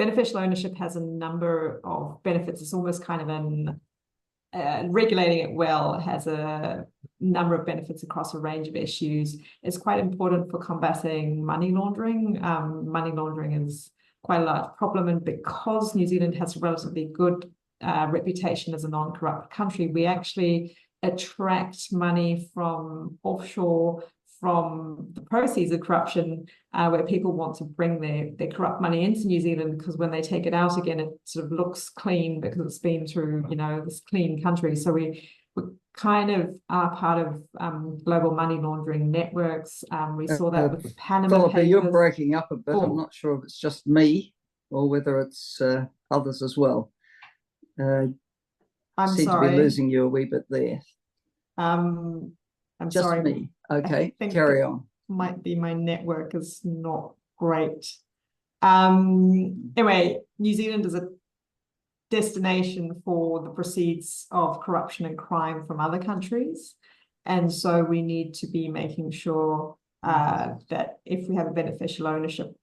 beneficial ownership has a number of benefits. It's almost kind of an regulating it well has a number of benefits across a range of issues. It's quite important for combating money laundering. Money laundering is quite a large problem, and because New Zealand has a relatively good reputation as a non-corrupt country, we actually attract money from offshore, from the proceeds of corruption, where people want to bring their corrupt money into New Zealand, because when they take it out again, it sort of looks clean because it's been through, this clean country. So we kind of are part of global money laundering networks. We saw that with the Panama Philippa, Papers. you're breaking up a bit. Oh. I'm not sure if it's just me or whether it's others as well. I'm seem sorry. to be losing you a wee bit there. I'm just sorry. me. Okay, carry on. Might be my network is not great. Anyway, New Zealand is a destination for the proceeds of corruption and crime from other countries. And so we need to be making sure that if we have a beneficial ownership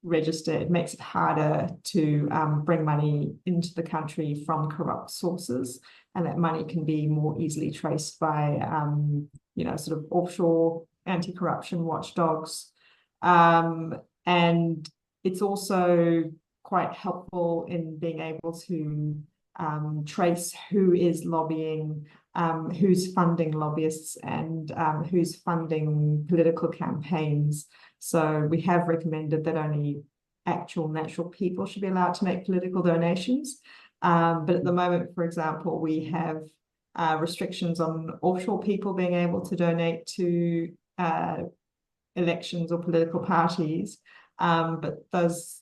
register, it makes it harder to bring money into the country from corrupt sources, and that money can be more easily traced by sort of offshore anti-corruption watchdogs. And it's also quite helpful in being able to trace who is lobbying, who's funding lobbyists, and who's funding political campaigns. So we have recommended that only actual natural people should be allowed to make political donations. But at the moment, for example, we have restrictions on offshore people being able to donate to elections or political parties. But those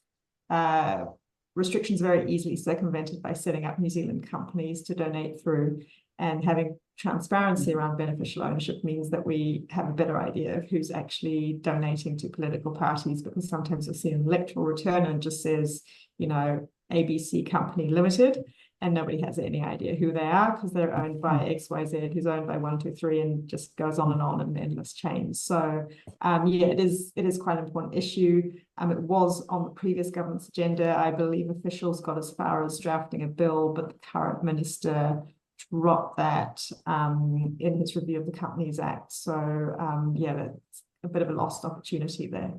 restrictions are very easily circumvented by setting up New Zealand companies to donate through, and having transparency around beneficial ownership means that we have a better idea of who's actually donating to political parties, because sometimes you'll see an electoral return and it just says, ABC Company Limited, and nobody has any idea who they are because they're owned by XYZ, who's owned by 123, and just goes on and endless chains. So it is quite an important issue. It was on the previous government's agenda. I believe officials got as far as drafting a bill, but the current minister dropped that in his review of the Companies Act. So that's a bit of a lost opportunity there.